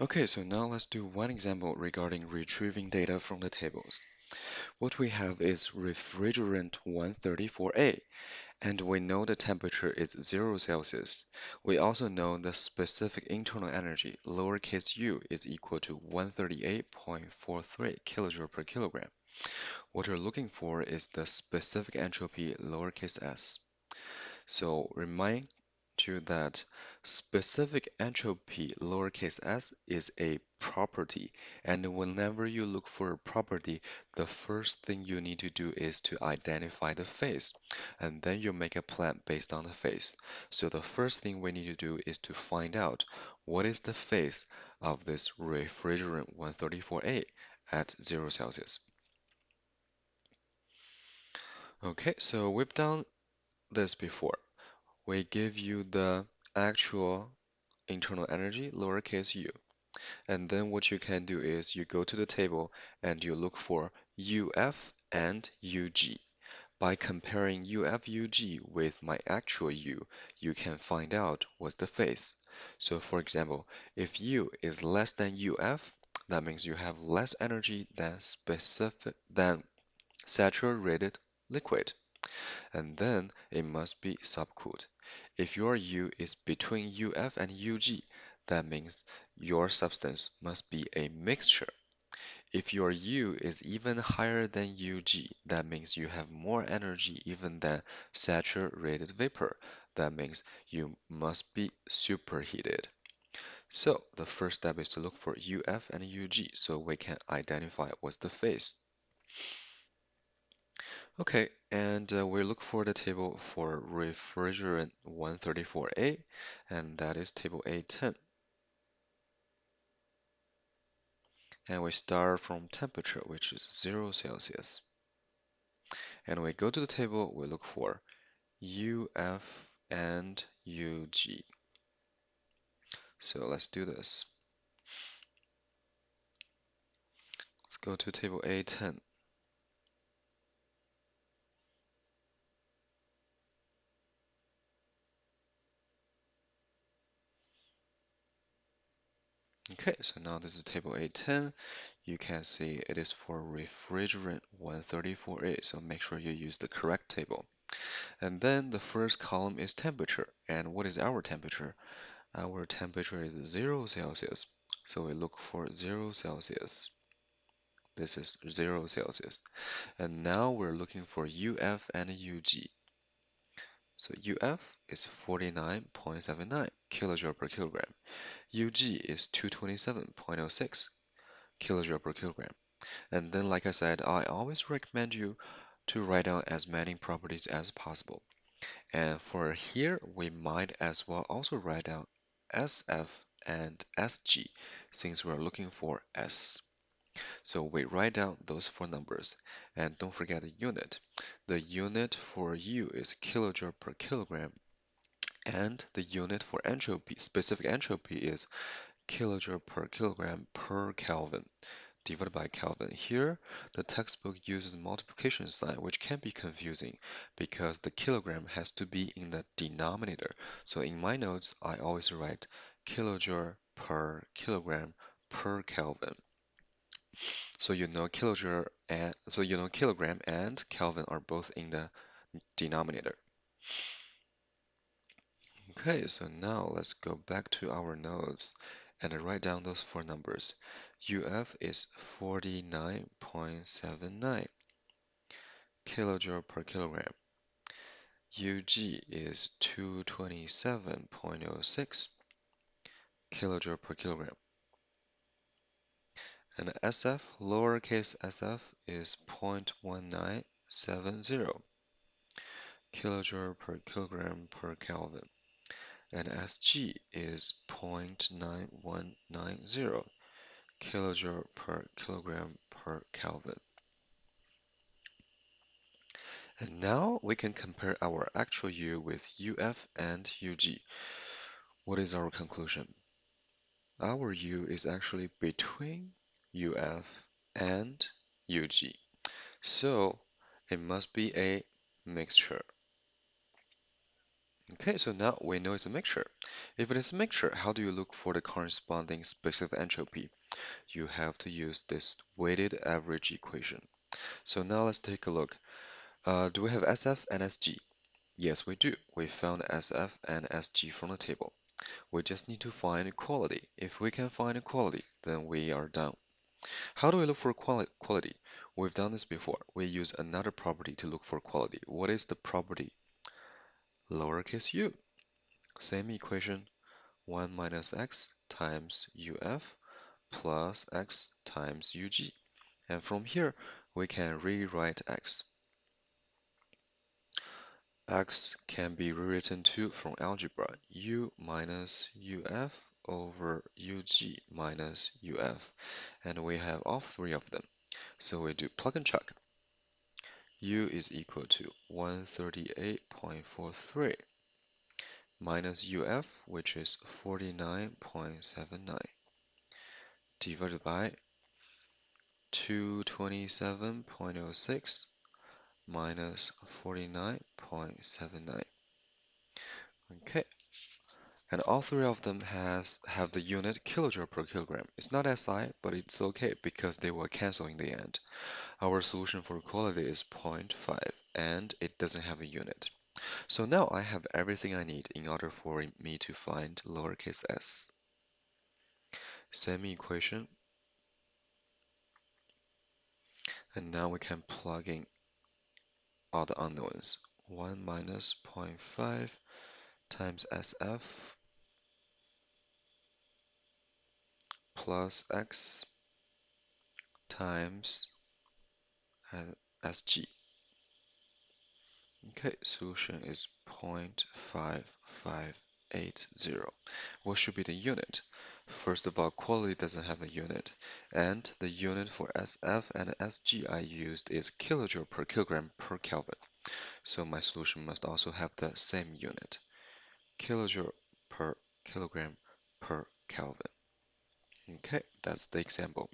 Okay, so now let's do one example regarding retrieving data from the tables. What we have is refrigerant 134A, and we know the temperature is 0 Celsius. We also know the specific internal energy, lowercase u, is equal to 138.43 kilojoule per kilogram. What we're looking for is the specific entropy, lowercase s. So remind you that specific entropy lowercase s is a property, and whenever you look for a property, the first thing you need to do is to identify the phase, and then you make a plan based on the phase. So the first thing we need to do is to find out what is the phase of this refrigerant 134A at 0 Celsius. Okay, so we've done this before. We give you the actual internal energy, lowercase u. And then what you can do is you go to the table and you look for UF and UG. By comparing UF UG with my actual U, you can find out what's the phase. So for example, if U is less than UF, that means you have less energy than saturated liquid, and then it must be subcooled. If your U is between UF and UG, that means your substance must be a mixture. If your U is even higher than UG, that means you have more energy even than saturated vapor. That means you must be superheated. So the first step is to look for UF and UG so we can identify what's the phase. Okay, and we look for the table for refrigerant 134A, and that is table A10. And we start from temperature, which is 0 Celsius. And we go to the table, we look for UF and UG. So let's do this. Let's go to table A10. Okay, so now this is table A10. You can see it is for refrigerant 134A, so make sure you use the correct table. And then the first column is temperature. And what is our temperature? Our temperature is 0 Celsius. So we look for 0 Celsius. This is 0 Celsius. And now we're looking for UF and UG. So UF is 49.79 kilojoule per kilogram. UG is 227.06 kilojoule per kilogram. And then, like I said, I always recommend you to write down as many properties as possible. And for here, we might as well also write down SF and SG since we're looking for S. So we write down those four numbers and don't forget the unit. The unit for U is kilojoule per kilogram and the unit for entropy, specific entropy is kilojoule per kilogram per Kelvin divided by Kelvin. Here, the textbook uses multiplication sign, which can be confusing because the kilogram has to be in the denominator. So in my notes, I always write kilojoule per kilogram per Kelvin. So you know kilogram and Kelvin are both in the denominator. Okay, so now let's go back to our notes and write down those four numbers. UF is 49.79 kilojoule per kilogram. UG is 227.06 kilojoule per kilogram. And the SF, lowercase sf, is 0.1970 kilojoule per kilogram per Kelvin. And SG is 0.9190 kilojoule per kilogram per Kelvin. And now we can compare our actual U with UF and UG. What is our conclusion? Our U is actually between UF and UG. So it must be a mixture. Okay, so now we know it's a mixture. If it is a mixture, how do you look for the corresponding specific entropy? You have to use this weighted average equation. So now let's take a look. Do we have SF and SG? Yes, we do. We found SF and SG from the table. We just need to find equality. If we can find equality, then we are done. How do we look for quality? We've done this before. We use another property to look for quality. What is the property? Lowercase u. Same equation, 1 minus x times uf plus x times ug. And from here, we can rewrite x. X can be rewritten too from algebra, u minus uf over ug minus uf. And we have all three of them. So we do plug and chug. U is equal to 138.43 minus UF, which is 49.79, divided by 227.06 minus 49.79. Okay, and all three of them have the unit kilojoule per kilogram. It's not SI, but it's okay because they will cancel in the end. Our solution for quality is zero point 0.5, and it doesn't have a unit. So now I have everything I need in order for me to find lowercase s. Same equation, and now we can plug in all the unknowns. 1 minus zero point 0.5 times SF plus x times SG. Okay, solution is 0.5580. What should be the unit? First of all, quality doesn't have a unit, and the unit for SF and SG I used is kilojoule per kilogram per Kelvin. So my solution must also have the same unit, kilojoule per kilogram per Kelvin. Okay, that's the example.